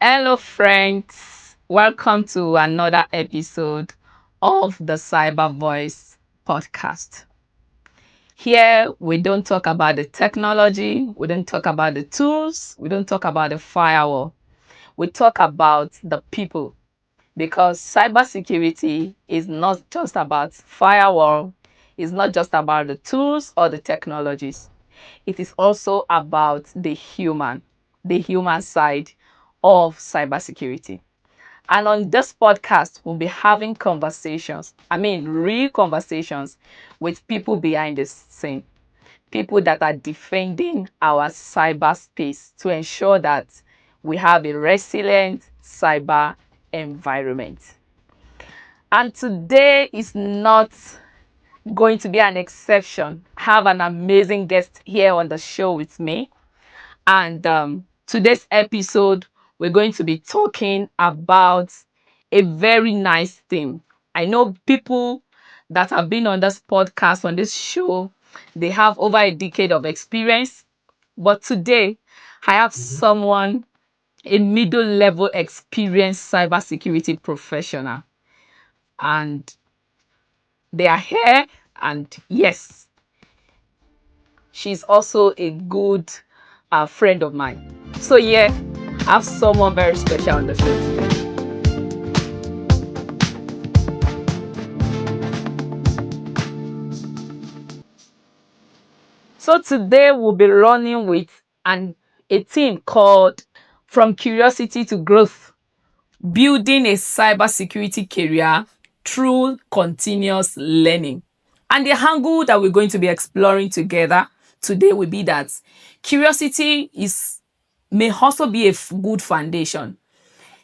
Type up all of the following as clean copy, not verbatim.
Hello, friends. Welcome to another episode of the CyberVoice Podcast. Here, we don't talk about the technology, we don't talk about the tools, we don't talk about the firewall. We talk about the people because cybersecurity is not just about firewall, it's not just about the tools or the technologies. It is also about the human side of cybersecurity. And on this podcast, we'll be having real conversations with people behind the scene, people that are defending our cyberspace to ensure that we have a resilient cyber environment. And today is not going to be an exception. I have an amazing guest here on the show with me. And today's episode, we're going to be talking about a very nice theme. I know people that have been on this podcast, on this show, they have over a decade of experience. But today, I have someone, a middle level experienced cybersecurity professional. And they are here. And yes, she's also a good friend of mine. So yeah, I have someone very special on the show today. So today we'll be running with a team called From Curiosity to Growth, building a cybersecurity career through continuous learning. And the angle that we're going to be exploring together today will be that curiosity may also be a good foundation.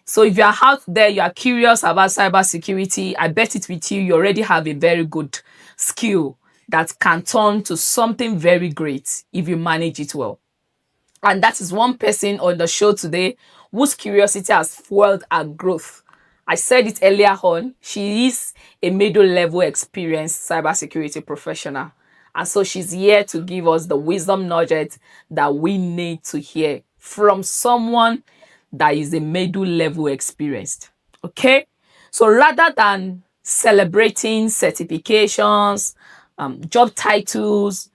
So if you're out there, you are curious about cybersecurity, I bet it with you already have a very good skill that can turn to something very great if you manage it well. And that is one person on the show today whose curiosity has fueled her growth. I said it earlier on, she is a middle level experienced cybersecurity professional. And so she's here to give us the wisdom nugget that we need to hear from someone that is a middle level experienced. Okay? So rather than celebrating certifications, job titles,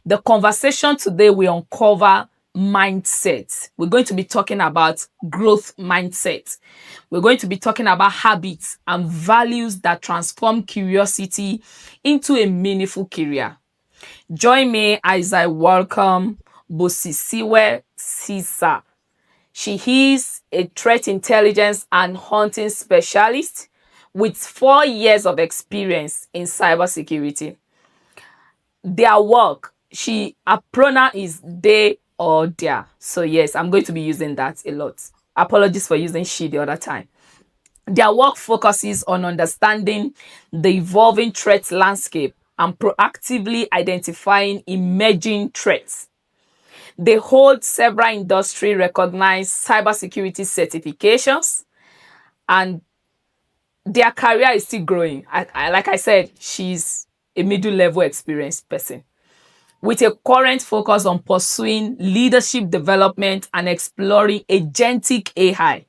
the conversation today will uncover mindset. We're going to be talking about growth mindset. We're going to be talking about habits and values that transform curiosity into a meaningful career. Join me as I welcome Busisiwe Msiza. She is a threat intelligence and hunting specialist with 4 years of experience in cybersecurity. Their work, her pronoun is they or their. So yes, I'm going to be using that a lot. Apologies for using she the other time. Their work focuses on understanding the evolving threat landscape and proactively identifying emerging threats. They hold several industry recognized cybersecurity certifications, and their career is still growing. Like I said, she's a middle level experienced person with a current focus on pursuing leadership development and exploring agentic AI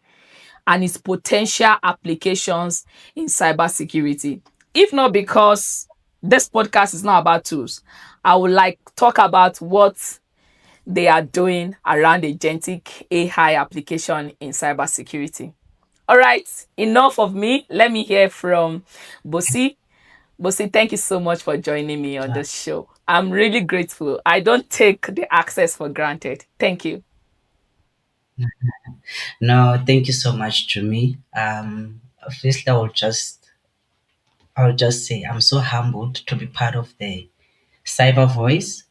and its potential applications in cybersecurity. If not because this podcast is not about tools, I would like talk about what they are doing around agentic AI application in cybersecurity. All right, enough of me. Let me hear from Bosi. Bosi, thank you so much for joining me on this show. I'm really grateful. I don't take the access for granted. Thank you. No, thank you so much to me. Firstly, I'll just say I'm so humbled to be part of the Cyber Voice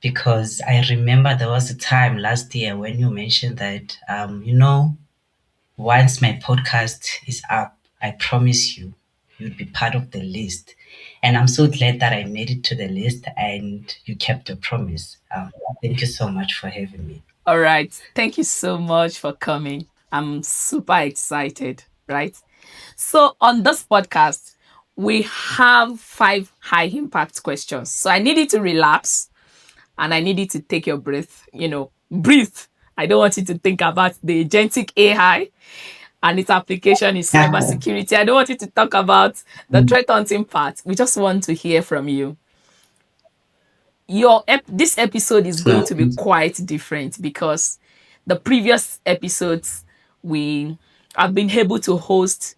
because I remember there was a time last year when you mentioned that once my podcast is up, I promise you'd be part of the list. And I'm so glad that I made it to the list and you kept your promise. Thank you so much for having me. All right. Thank you so much for coming. I'm super excited, right? So, on this podcast, we have 5 high impact questions. So, I need you to relax and I need you to take your breath, breathe I don't want you to think about the agentic AI and its application in cybersecurity. I don't want you to talk about the threat hunting part. We just want to hear from you. This episode is going So to be quite different because the previous episodes we have been able to host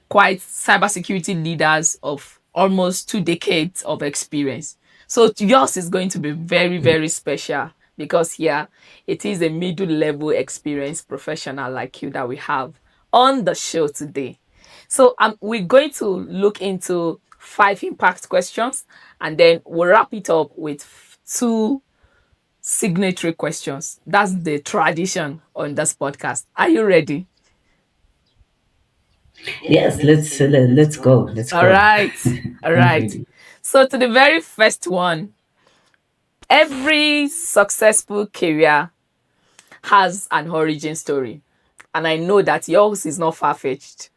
quite cybersecurity leaders of almost 2 decades of experience. So yours is going to be very, very special because here it is a middle level experienced professional like you that we have on the show today. So we're going to look into 5 impact questions and then we'll wrap it up with two signatory questions. That's the tradition on this podcast. Are you ready? yes, let's go. Let's All go. right. All I'm right. ready. So, to the very first one, every successful career has an origin story. And I know that yours is not far fetched.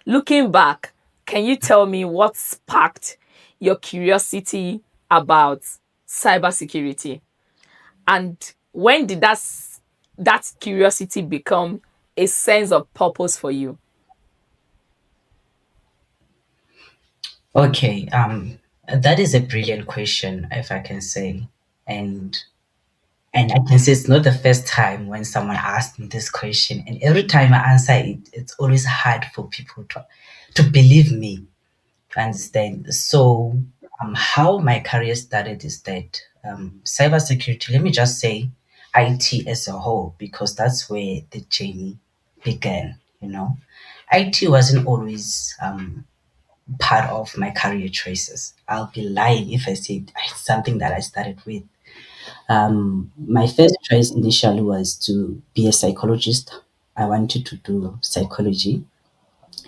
Looking back, can you tell me what sparked your curiosity about cybersecurity? And when did that curiosity become a sense of purpose for you? Okay, that is a brilliant question, if I can say, and and I can say it's not the first time when someone asked me this question, and every time I answer it, it's always hard for people to believe me. Understand? So, how my career started is that cybersecurity. Let me just say IT as a whole, because that's where the journey began. IT wasn't always part of my career choices. I'll be lying if I said it's something that I started with. My first choice initially was to be a psychologist. I wanted to do psychology,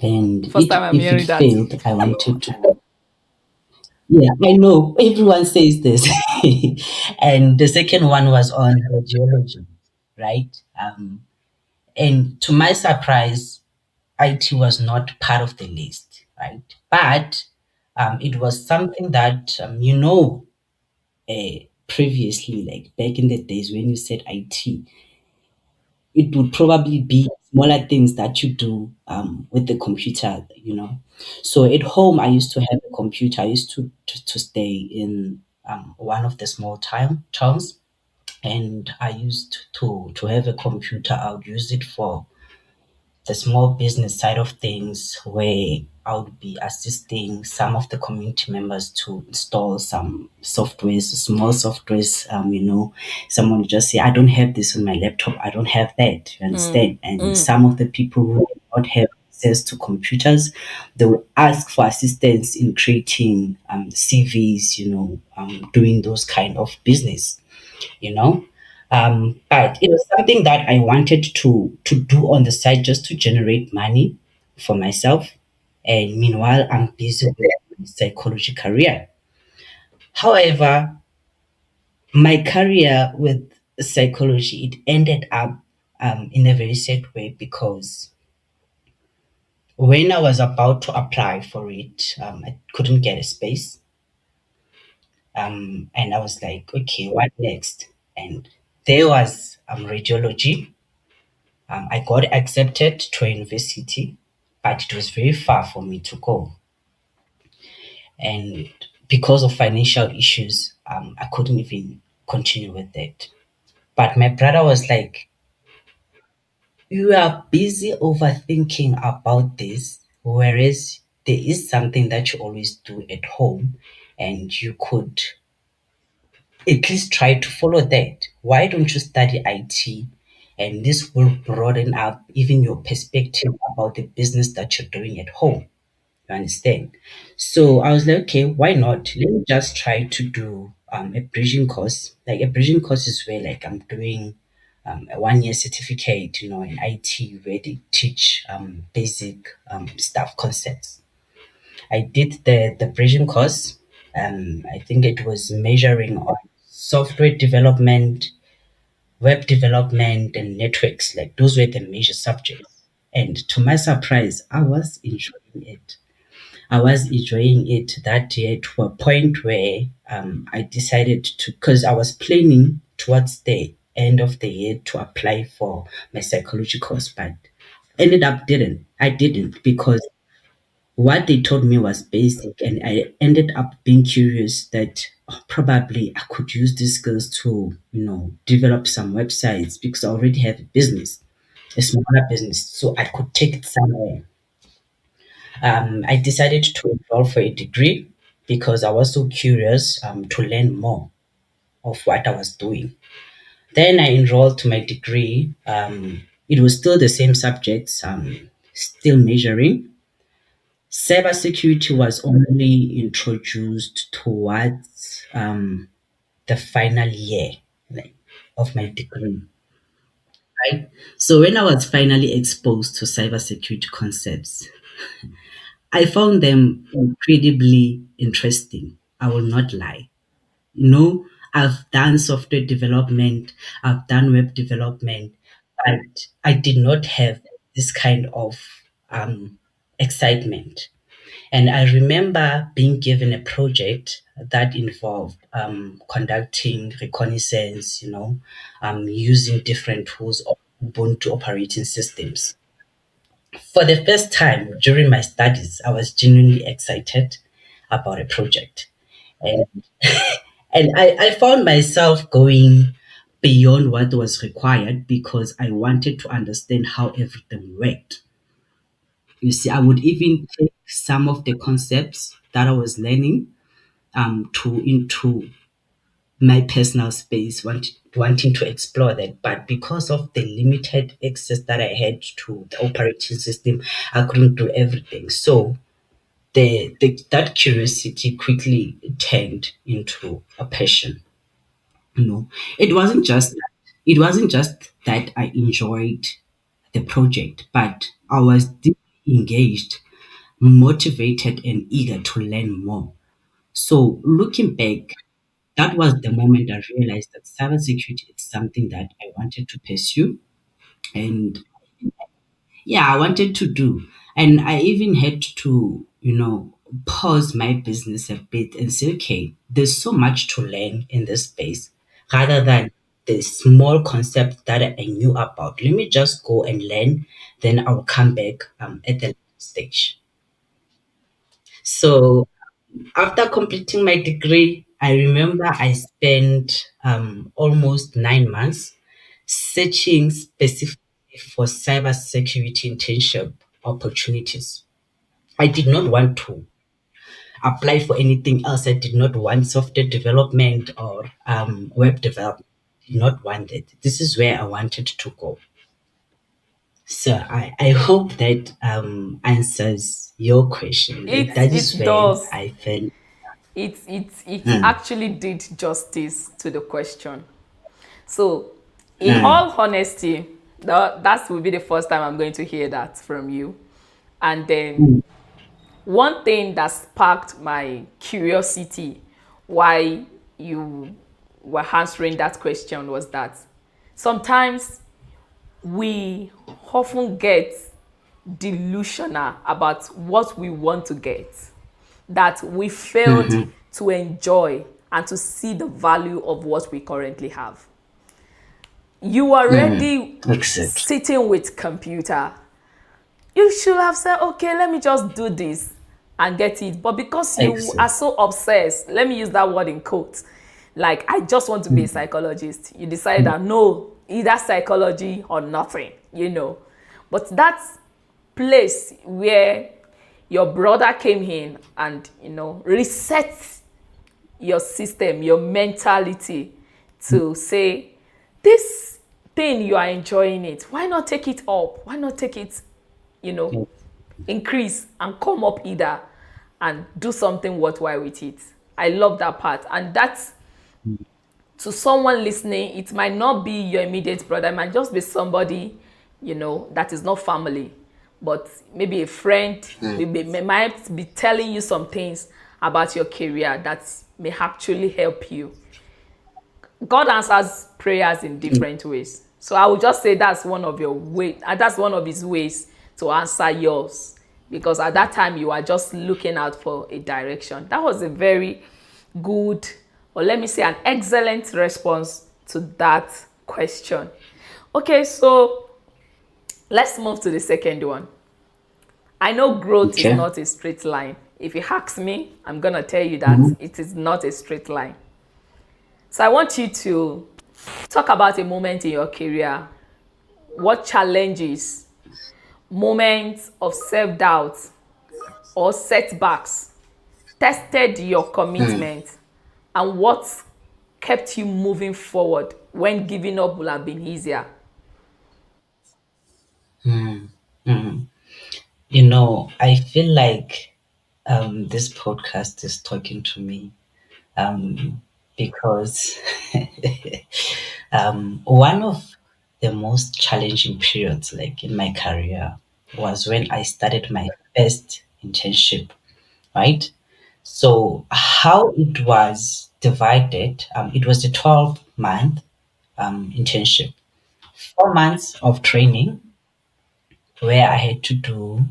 and First time I'm if it hearing that. failed, I wanted to. Yeah, I know everyone says this. And the second one was on radiology, right? And to my surprise, IT was not part of the list, right? But it was something that previously, like back in the days when you said IT, it would probably be smaller things that you do with the computer. So at home, I used to have a computer. I used to stay in one of the small towns, and I used to have a computer. I would use it for the small business side of things, where I would be assisting some of the community members to install some softwares, small softwares. Someone would just say, I don't have this on my laptop, I don't have that. You Mm, understand? And mm, some of the people who did not have access to computers, they would ask for assistance in creating CVs, doing those kind of business you know. But it was something that I wanted to do on the side just to generate money for myself. And meanwhile, I'm busy with my psychology career. However, my career with psychology, it ended up in a very sad way, because when I was about to apply for it, I couldn't get a space. And I was like, okay, what next? And there was radiology. I got accepted to a university, but it was very far for me to go. And because of financial issues, I couldn't even continue with that. But my brother was like, you are busy overthinking about this, whereas there is something that you always do at home, and you could at least try to follow that. Why don't you study IT? And this will broaden up even your perspective about the business that you're doing at home. You understand? So I was like, okay, why not? Let me just try to do a bridging course. Like a bridging course is where like I'm doing a 1 year certificate, in IT, where they teach basic stuff concepts. I did the bridging course. I think it was measuring on software development, web development, and networks. Like those were the major subjects. And to my surprise, I was enjoying it. I was enjoying it that year to a point where I decided to, because I was planning towards the end of the year to apply for my psychology course, but ended up didn't. I didn't because what they told me was basic, and I ended up being curious that probably I could use these skills to, develop some websites because I already have a business, a smaller business, so I could take it somewhere. I decided to enroll for a degree because I was so curious to learn more of what I was doing. Then I enrolled to my degree. It was still the same subjects, still measuring. Cybersecurity was only introduced towards the final year, like, of my degree. Right. So when I was finally exposed to cybersecurity concepts, I found them incredibly interesting. I will not lie. I've done software development, I've done web development, but I did not have this kind of um, excitement. And I remember being given a project that involved conducting reconnaissance, using different tools of Ubuntu operating systems. For the first time during my studies, I was genuinely excited about a project. And, and I found myself going beyond what was required because I wanted to understand how everything worked. You see, I would even take some of the concepts that I was learning to into my personal space, wanting to explore that. But because of the limited access that I had to the operating system, I couldn't do everything. So that curiosity quickly turned into a passion. You know, it wasn't just that I enjoyed the project, but I was deeply engaged, motivated, and eager to learn more. So looking back, that was the moment I realized that cybersecurity is something that I wanted to pursue. And yeah, I wanted to do. And I even had to, pause my business a bit and say, okay, there's so much to learn in this space rather than the small concept that I knew about. Let me just go and learn, then I'll come back at the later stage. So after completing my degree, I remember I spent almost 9 months searching specifically for cybersecurity internship opportunities. I did not want to apply for anything else. I did not want software development or web development. I did not want it. This is where I wanted to go. So I hope that answers your question. It That is it when does. I felt. It Mm, actually did justice to the question. So, in mm, all honesty, that will be the first time I'm going to hear that from you. And then mm, one thing that sparked my curiosity why you were answering that question was that sometimes we often get delusional about what we want to get, that we failed mhm, to enjoy and to see the value of what we currently have. You are mm. already Exactly. sitting with computer. You should have said, okay, let me just do this and get it. But because you are Exactly. so obsessed, let me use that word in quotes, like, I just want to be a Mm, psychologist. You decide that no, either psychology or nothing. But that's place where your brother came in and, reset your system, your mentality to say, this thing you are enjoying it, why not take it up? Why not take it, you know, mm, increase and come up either and do something worthwhile with it? I love that part. And that's, to someone listening, it might not be your immediate brother, it might just be somebody, that is not family, but maybe a friend, mm, maybe might be telling you some things about your career that may actually help you. God answers prayers in mm. different ways. So I would just say that's one of your way, that's one of his ways to answer yours. Because at that time you are just looking out for a direction. That was a very good, or let me say an excellent response to that question. Okay, so let's move to the second one. I know growth is Okay. not a straight line. If you ask me, I'm gonna tell you that Mhm. it is not a straight line. So I want you to talk about a moment in your career. What challenges, moments of self-doubt or setbacks tested your Mm, commitment, and what kept you moving forward when giving up would have been easier? mm, mm. I feel like this podcast is talking to me because one of the most challenging periods, like in my career, was when I started my first internship, right? So, how it was divided, it was a 12-month internship, 4 months of training where I had to do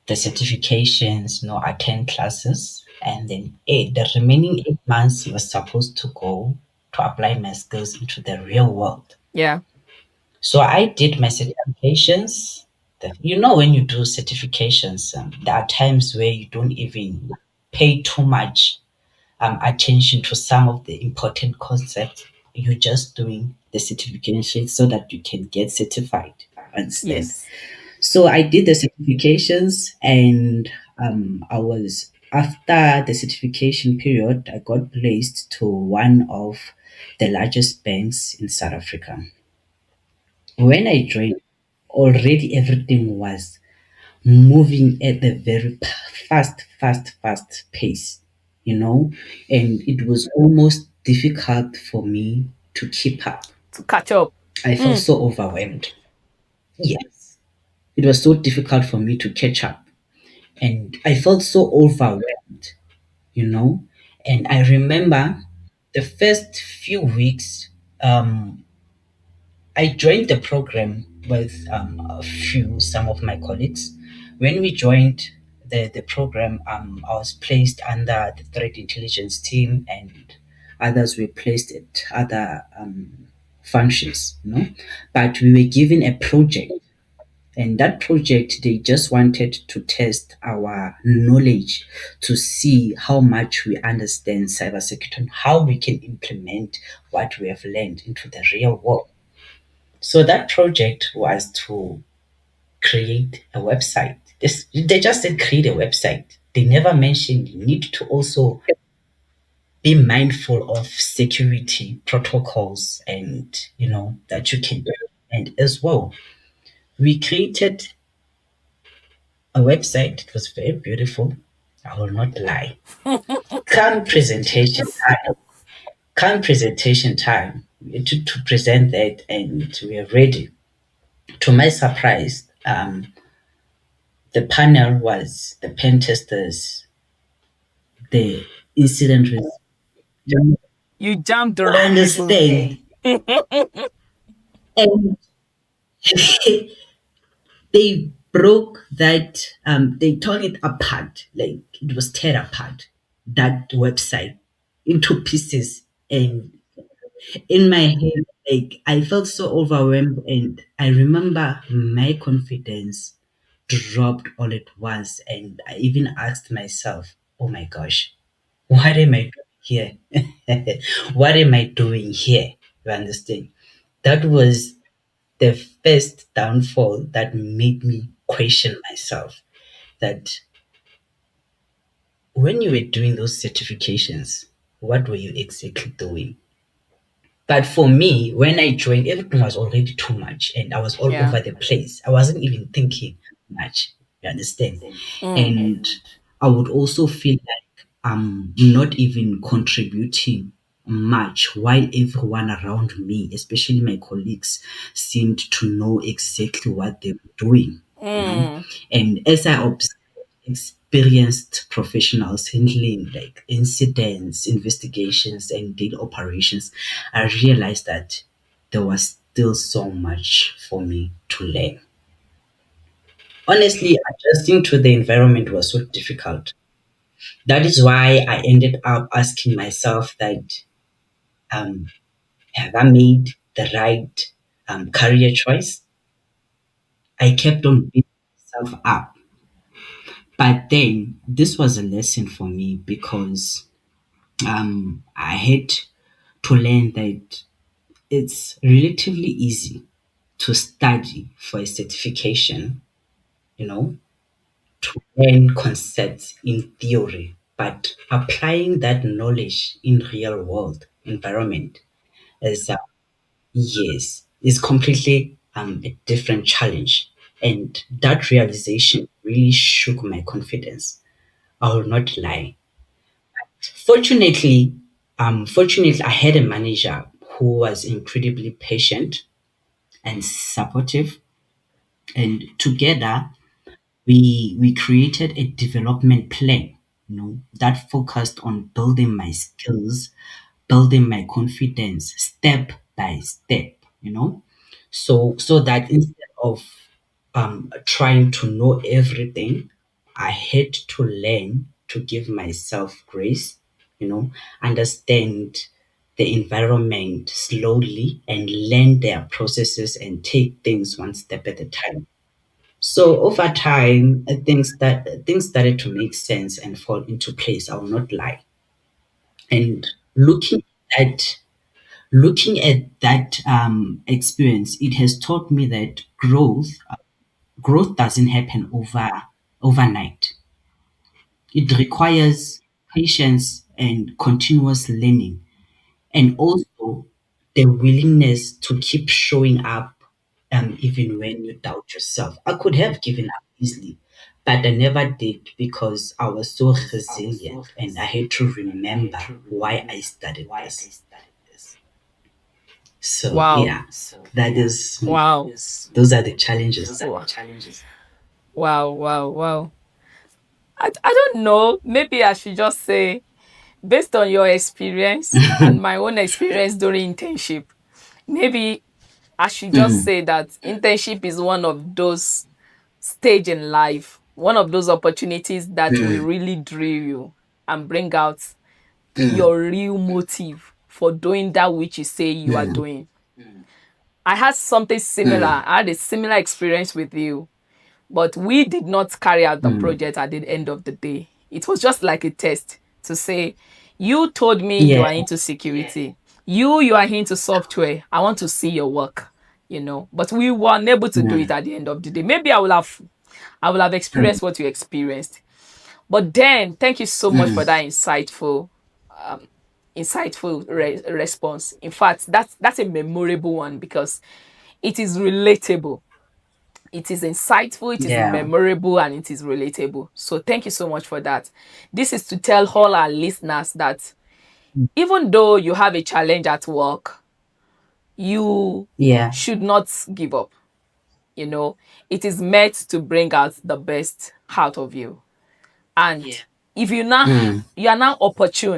the certifications, attend classes, and then the remaining 8 months was supposed to go to apply my skills into the real world. Yeah. So I did my certifications. When you do certifications, there are times where you don't even pay too much attention to some of the important concepts. You're just doing the certification so that you can get certified. Understand? Yes. So I did the certifications, and I was after the certification period, I got placed to one of the largest banks in South Africa. When I joined, already everything was moving at a very fast pace, and it was almost difficult for me to keep up. To catch up. I felt Mm. so overwhelmed. Yes, it was so difficult for me to catch up, and I felt so overwhelmed, you know. And I remember the first few weeks, I joined the program with some of my colleagues. When we joined the program, I was placed under the threat intelligence team, and others were placed at other functions. But we were given a project, and that project, they just wanted to test our knowledge to see how much we understand cybersecurity and how we can implement what we have learned into the real world. So that project was to create a website. They just said create a website. They never mentioned you need to also be mindful of security protocols and that you can do. And as well, we created a website. It was very beautiful. I will not lie. Come presentation time. Come presentation time. To present that, and we are ready. To my surprise, the panel was the pen testers, the incident response. You You jumped the wrong people's understand? name. And they broke that, they torn it apart, like it was tear apart, that website into pieces. And in my head, like I felt so overwhelmed, and I remember my confidence dropped all at once, and I even asked myself, oh my gosh, what am I doing here? What am I doing here? You understand? That was the first downfall that made me question myself, that when you were doing those certifications, what were you exactly doing? But for me, when I joined, everything was already too much, and I was all Yeah. over the place. I wasn't even thinking much. You understand? Mm. And I would also feel like I'm not even contributing much, while everyone around me, especially my colleagues, seemed to know exactly what they were doing. You know, Mm. and as I observed experienced professionals handling like incidents, investigations, and daily operations, I realized that there was still so much for me to learn. Honestly, adjusting to the environment was so difficult. That is why I ended up asking myself that, have I made the right career choice, I kept on beating myself up. But then this was a lesson for me because I had to learn that it's relatively easy to study for a certification, you know, to learn concepts in theory, but applying that knowledge in real world environment is yes, is completely a different challenge. And that realization really shook my confidence. I will not lie. Fortunately, I had a manager who was incredibly patient and supportive, and together we created a development plan, that focused on building my skills, building my confidence step by step, so that instead of trying to know everything, I had to learn to give myself grace, understand the environment slowly and learn their processes and take things one step at a time. So over time, things started to make sense and fall into place. I will not lie. And at looking at that experience, it has taught me that growth doesn't happen overnight. It requires patience and continuous learning, and also the willingness to keep showing up, even when you doubt yourself. I could have given up easily, but I never did because I was so resilient and I had to remember why I started this. So Wow. yeah, that is Wow. those are the challenges. Wow. Wow. Wow. Wow. I don't know. Maybe I should just say, based on your experience and my own experience during internship, maybe I should just Mhm, say that internship is one of those stage in life, one of those opportunities that will mhm, really drill you and bring out mhm, your real motive for doing that which you say you are mhm, doing. I had something similar. mhm, I had a similar experience with you, but we did not carry out the mhm. project at the end of the day. It was just like a test to say, you told me you Yeah. are into security. You are into software. I want to see your work, But we were unable to do it Mhm, at the end of the day. Maybe I will have mhm, experienced what you experienced. But then, thank you so much for mhm. that insightful response. In fact, that's a memorable one because it is relatable. It is insightful, it is Yeah. memorable, and it is relatable. So thank you so much for that. This is to tell all our listeners that even though you have a challenge at work, you Yeah. should not give up. It is meant to bring out the best out of you. And if Mm, you are now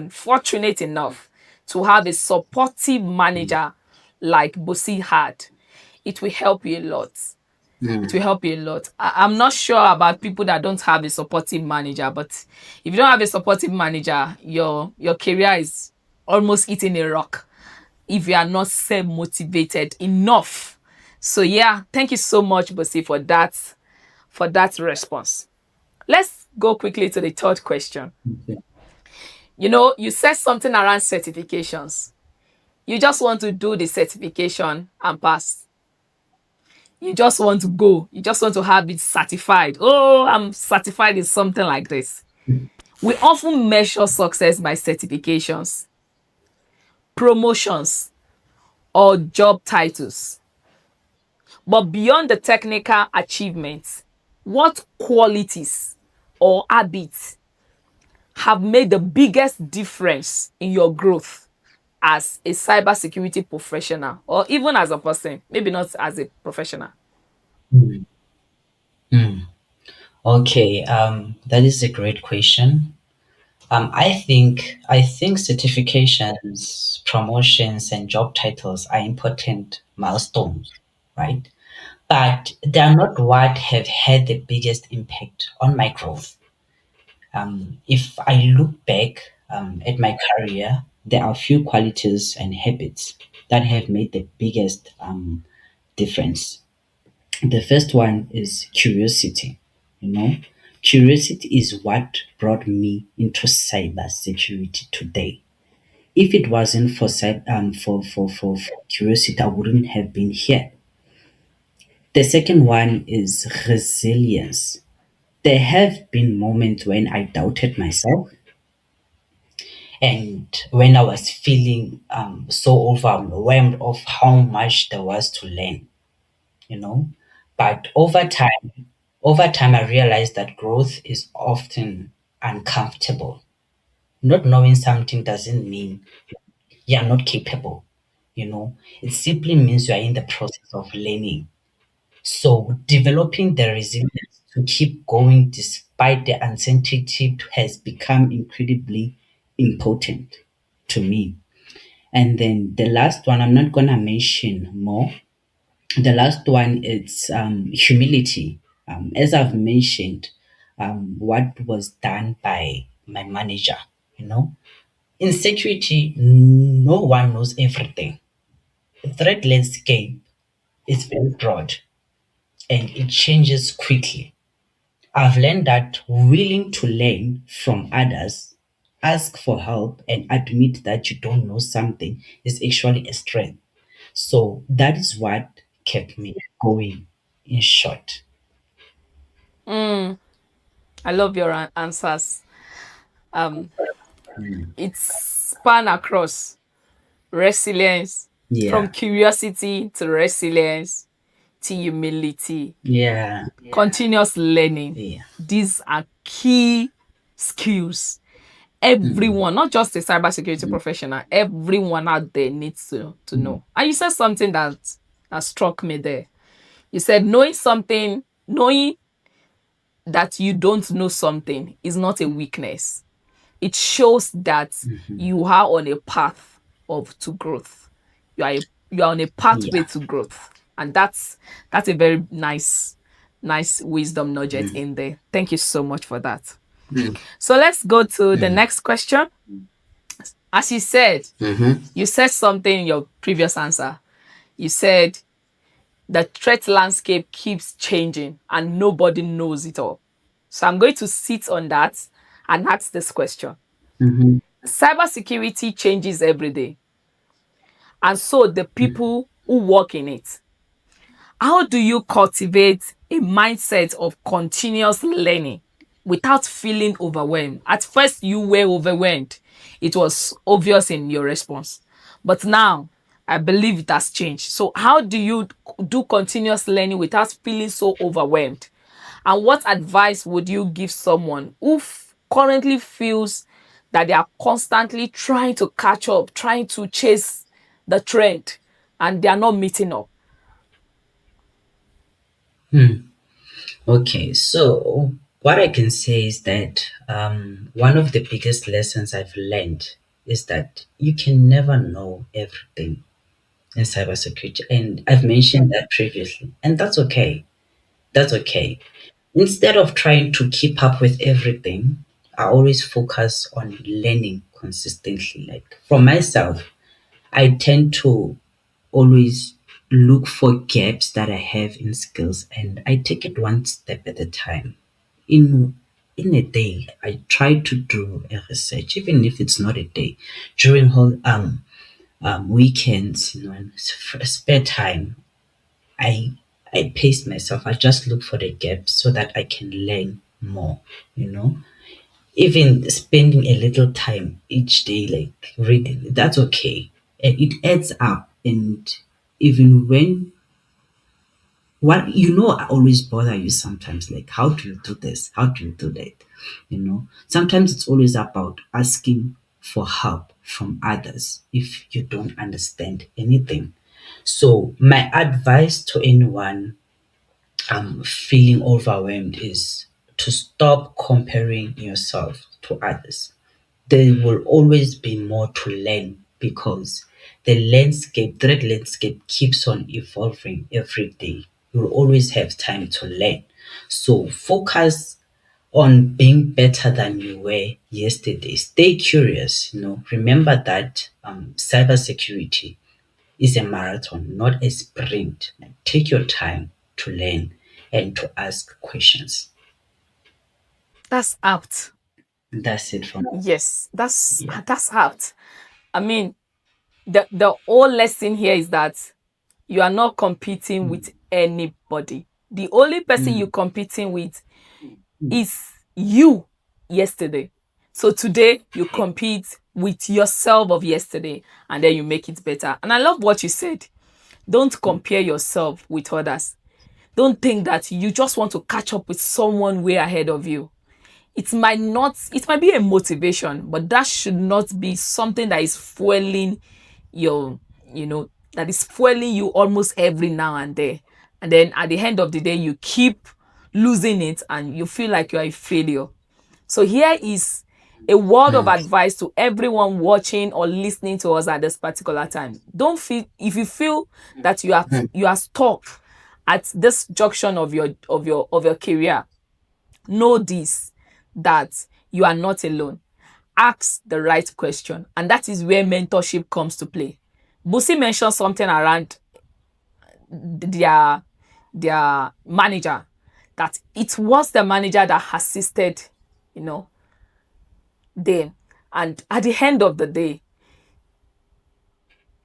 fortunate enough to have a supportive manager like Bosi had, it will help you a lot. It mm. will help you a lot. I'm not sure about people that don't have a supportive manager, but if you don't have a supportive manager, your career is almost hitting a rock if you are not self motivated enough. So yeah, thank you so much, Bosi, for that response. Let's go quickly to the third question. Okay. You said something around certifications. You just want to do the certification and pass. You just want to go. You just want to have it certified. Oh, I'm certified in something like this. We often measure success by certifications, promotions, or job titles. But beyond the technical achievements, what qualities or habits have made the biggest difference in your growth as a cybersecurity professional or even as a person, maybe not as a professional? Mm, mm. Okay. That is a great question. I think certifications, promotions, and job titles are important milestones, right? But they are not what have had the biggest impact on my growth. If I look back at my career, there are a few qualities and habits. that have made the biggest difference. The first one is curiosity. You know, curiosity is what brought me into cybersecurity today. If it wasn't for for curiosity, I wouldn't have been here. The second one is resilience. There have been moments when I doubted myself and when I was feeling so overwhelmed of how much there was to learn, you know. But over time, I realized that growth is often uncomfortable. Not knowing something doesn't mean you're not capable, you know. It simply means you are in the process of learning. So, developing the resilience to keep going despite the uncertainty has become incredibly important to me. And then the last one, I'm not going to mention more. The last one is humility. As I've mentioned, what was done by my manager, you know, in security, no one knows everything. The threat landscape is very broad and it changes quickly. I've learned that willing to learn from others, ask for help, and admit that you don't know something is actually a strength. So that is what kept me going, in short. Mm, I love your answers. Um, Mm. it's span across resilience, from Yeah, curiosity to resilience to humility, yeah, continuous learning. yeah. These are key skills Mm, everyone, not just a cybersecurity professional, everyone out there needs to mm, know. And you said something that struck me there. You said knowing that you don't know something is not a weakness. It shows that mhm. you are on a path of to growth. You are on a pathway Yeah. to growth, and that's a very nice wisdom nugget Mm, in there. Thank you so much for that. mm, So let's go to the mm, next question. As mhm, you said something in your previous answer. You said the threat landscape keeps changing and nobody knows it all. So I'm going to sit on that and ask this question. mhm, Cybersecurity changes every day, and so the people who work in it. How do you cultivate a mindset of continuous learning without feeling overwhelmed? At first, you were overwhelmed. It was obvious in your response. But now, I believe it has changed. So, how do you do continuous learning without feeling so overwhelmed? And what advice would you give someone who currently feels that they are constantly trying to catch up, trying to chase the trend, and they are not meeting up? mm. Okay, so what I can say is that one of the biggest lessons I've learned is that you can never know everything in cybersecurity. And I've mentioned that previously, and that's okay. That's okay. Instead of trying to keep up with everything, I always focus on learning consistently. Like for myself, I tend to always look for gaps that I have in skills and I take it one step at a time. In in a day, I try to do a research, even if it's not a day. During whole weekends, and spare time, I I pace myself. I just look for the gaps so that I can learn more. You know, even spending a little time each day, like reading, that's okay, and it adds up. And even when what I always bother you sometimes, like how do you do this? How do you do that? Sometimes it's always about asking for help from others if you don't understand anything. So my advice to anyone feeling overwhelmed is to stop comparing yourself to others. There will always be more to learn because threat landscape keeps on evolving every day. You'll always have time to learn. So focus on being better than you were yesterday. Stay curious. Remember that cybersecurity is a marathon, not a sprint. Take your time to learn and to ask questions. That's out. That's it from me. Yes, that's Yeah. that's out. I mean, the whole lesson here is that you are not competing Mm, with anybody. The only person you're mm, competing with mm. is you yesterday. So today you compete with yourself of yesterday and then you make it better. And I love what you said. Don't compare yourself with others. Don't think that you just want to catch up with someone way ahead of you. It might be a motivation, but that should not be something that is fueling your, that is fueling you almost every now and then. And then at the end of the day, you keep losing it and you feel like you are a failure. So here is a word of Mm, advice to everyone watching or listening to us at this particular time. Don't feel if you feel that mm, you are stuck at this junction of your career, know this, that you are not alone. Ask the right question, and that is where mentorship comes to play. Busi mentioned something around their their manager, that it was the manager that assisted, you know, them. And at the end of the day,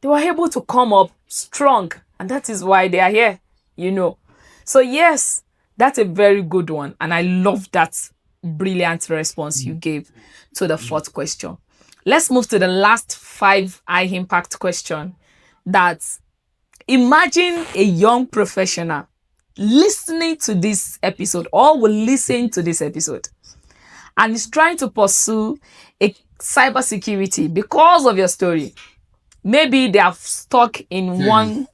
they were able to come up strong. And that is why they are here, you know. So, yes, that's a very good one. And I love that brilliant response you mm, gave to the fourth question. Let's move to the last five high impact question. That imagine a young professional listening to this episode or will listen to this episode and is trying to pursue a cybersecurity because of your story. Maybe they are stuck in mm. one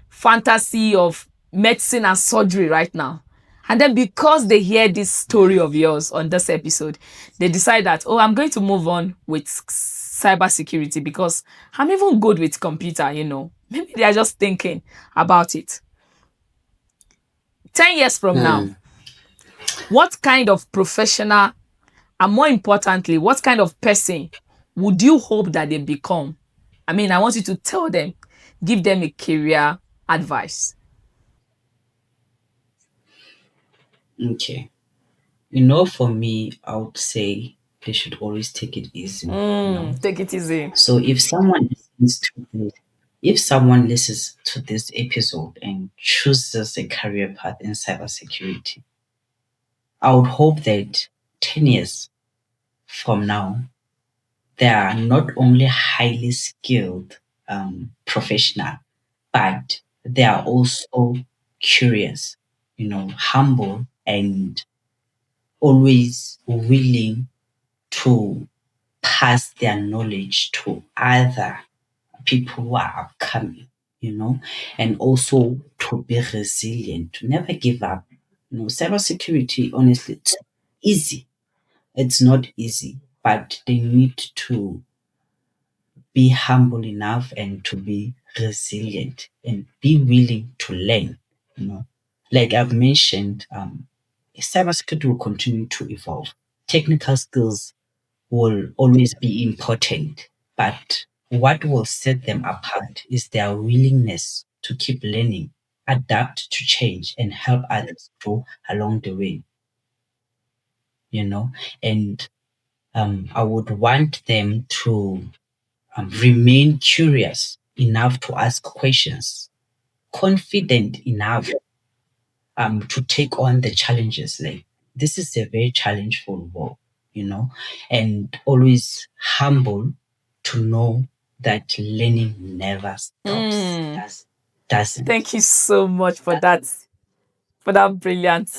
fantasy of medicine and surgery right now. And then because they hear this story of yours on this episode, they decide that, oh, I'm going to move on with cybersecurity because I'm even good with computer. Maybe they are just thinking about it. 10 years from now, Mm. what kind of professional, and more importantly, what kind of person would you hope that they become? I mean, I want you to tell them, give them a career advice. Okay. For me, I would say they should always take it easy. Take it easy. So if someone listens to this episode and chooses a career path in cybersecurity, I would hope that 10 years from now, they are not only highly skilled professional, but they are also curious, humble, and always willing to pass their knowledge to other people who are upcoming, and also to be resilient, to never give up. Cybersecurity, honestly, it's easy. It's not easy, but they need to be humble enough and to be resilient and be willing to learn. You know, like I've mentioned, cybersecurity will continue to evolve. Technical skills will always be important, but what will set them apart is their willingness to keep learning, adapt to change, and help others grow along the way. You know, and I would want them to remain curious enough to ask questions, confident enough to take on the challenges. Like this is a very challengeful world, and always humble to know that learning never stops. Mm, Doesn't. thank you so much for that brilliant.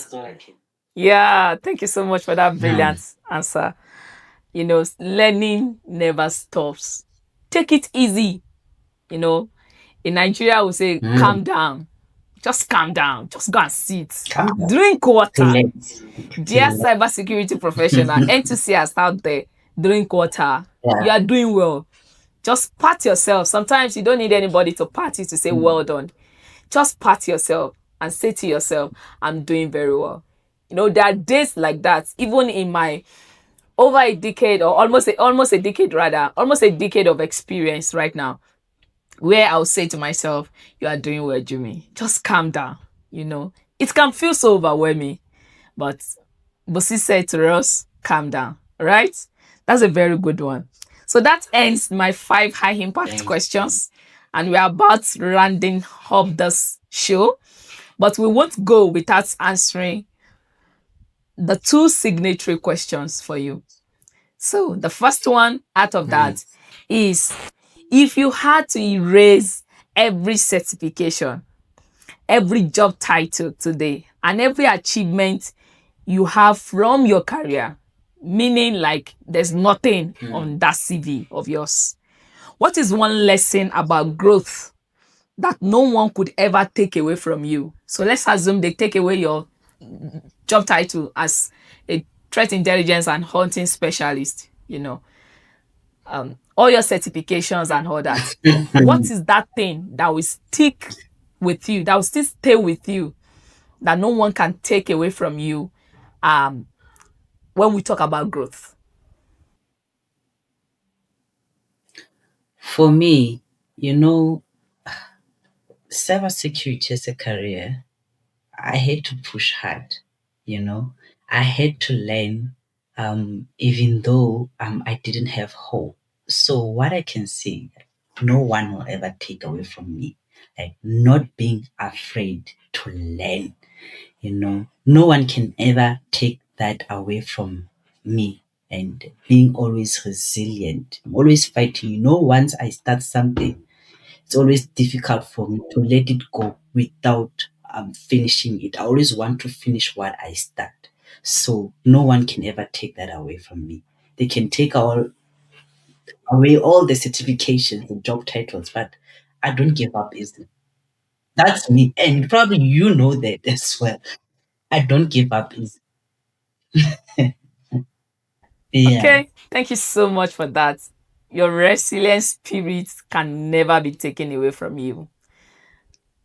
Yeah, thank you so much for that Mm, brilliant answer. Learning never stops. Take it easy. You know, in Nigeria, we say, mm. calm down. Just calm down. Just go and sit. Come on, Drink water. relax, Dear relax. cybersecurity professional, enthusiast out there, drink water. You Yeah. are doing well. Just pat yourself. Sometimes you don't need anybody to pat you to say, Mm, well done. Just pat yourself and say to yourself, I'm doing very well. There are days like that, even in my over a decade or almost a decade rather, almost a decade of experience right now. where I'll say to myself, you are doing well, Jimmy. Just calm down. You know, it can feel so overwhelming, but Bosi said to us, calm down. All right? That's a very good one. So that ends my 5 high impact Thank you. questions. And we're about rounding up this show. But we won't go without answering the 2 signatory questions for you. So the first one out of Mm. that is, if you had to erase every certification, every job title today, and every achievement you have from your career, meaning like there's nothing Mm. on that CV of yours, what is one lesson about growth that no one could ever take away from you? So let's assume they take away your job title as a threat intelligence and hunting specialist, all your certifications and all that. What is that thing that will stick with you, that will still stay with you, that no one can take away from you um, when we talk about growth? For me, you know, cybersecurity as a career, I had to push hard, you know. I had to learn, even though I didn't have hope. So what I can say, no one will ever take away from me. Like not being afraid to learn, you know. No one can ever take that away from me. And being always resilient. I'm always fighting. You know, once I start something, it's always difficult for me to let it go without finishing it. I always want to finish what I start. So no one can ever take that away from me. They can take away all the certifications and job titles, but I don't give up easily. That's me. And probably you know that as well. I don't give up easily. Yeah. Okay, thank you so much for that. Your resilient spirit can never be taken away from you.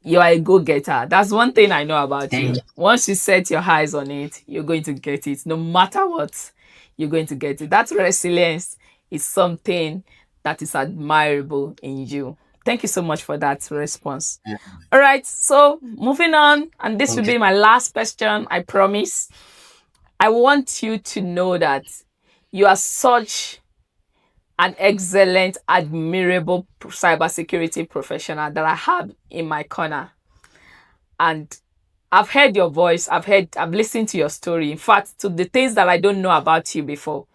You are a go-getter. That's one thing I know about Thank you. Once you set your eyes on it, you're going to get it. No matter what, you're going to get it. That resilience is something that is admirable in you. Thank you so much for that response. you. All right, so moving on, and this will Thank you. be my last question, I promise. I want you to know that you are such an excellent, admirable cybersecurity professional that I have in my corner. And I've heard your voice, I've listened to your story. In fact, to the things that I don't know about you before.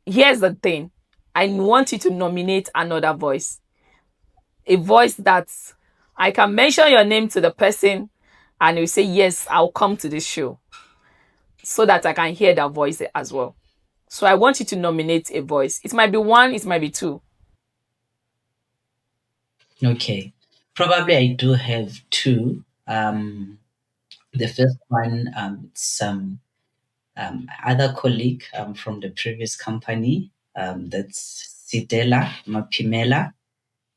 Here's the thing. I want you to nominate another voice. A voice that I can mention your name to the person and you say, yes, I'll come to this show, so that I can hear that voice as well. So I want you to nominate a voice. It might be one, it might be two. Okay. Probably I do have two. The first one, it's other colleague from the previous company. That's Sidela Mapimela.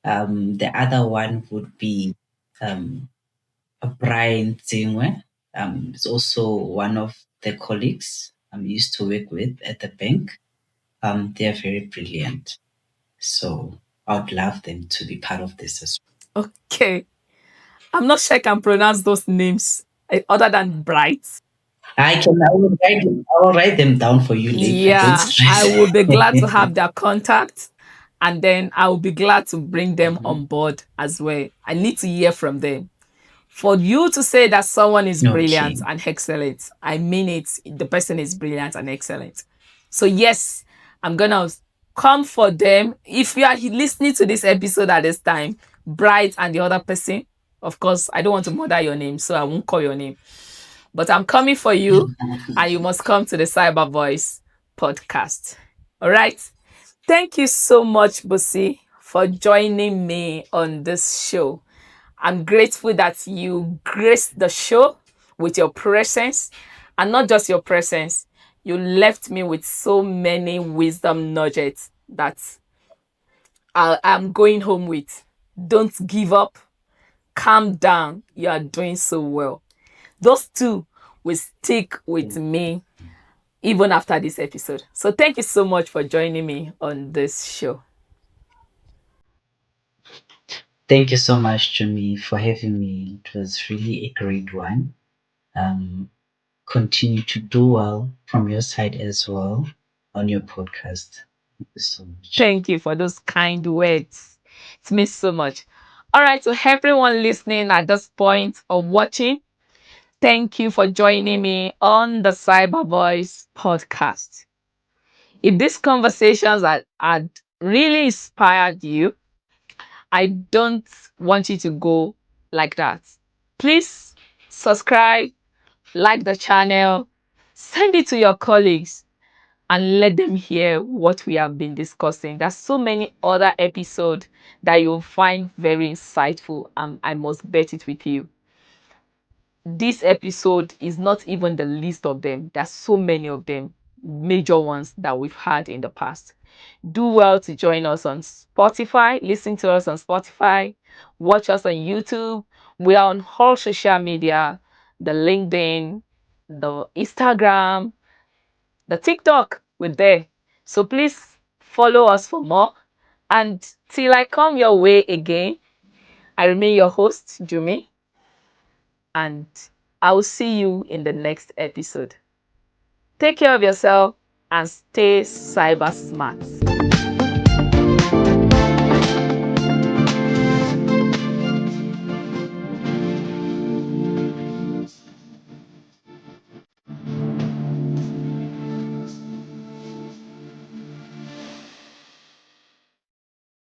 The other one would be um, Brian Zingwe. It's also one of the colleagues I used to work with at the bank. They're very brilliant. So I would love them to be part of this as Okay. I'm not sure I can pronounce those names other than Bright. well. I will write them down for you later. Don't Yeah, I stress. will be glad to have their contact, and then I will be glad to bring them Mhm. on board as well. I need to hear from them. For you to say that someone is Okay. brilliant and excellent, I mean it. The person is brilliant and excellent. So yes, I'm gonna come for them. If you are listening to this episode at this time, Bright and the other person, of course, I don't want to murder your name, so I won't call your name. But I'm coming for you, and you must come to the CyberVoice podcast. All right. Thank you so much, Busi, for joining me on this show. I'm grateful that you graced the show with your presence, and not just your presence. You left me with so many wisdom nuggets that I'm going home with. Don't give up. Calm down. You are doing so well. Those two will stick with me even after this episode. So thank you so much for joining me on this show. Thank you so much, Jimmy, for having me. It was really a great one. Um, Continue to do well from your side as well on your podcast. Thank you so much. Thank you for those kind words. It means so much. All right, to everyone listening at this point or watching, thank you for joining me on the CyberVoice podcast. If these conversations had really inspired you, I don't want you to go like that. Please subscribe, like the channel, send it to your colleagues, and let them hear what we have been discussing. There's so many other episodes that you'll find very insightful, and I must bet it with you. This episode is not even the least of them. There's so many of them, major ones that we've had in the past. Do well to join us on Spotify, listen to us on Spotify, watch us on YouTube. We are on all social media, the LinkedIn, the Instagram, the TikTok. We're there. So please follow us for more. And till I come your way again, I remain your host, Jumi, and I will see you in the next episode. Take care of yourself and stay cyber smart.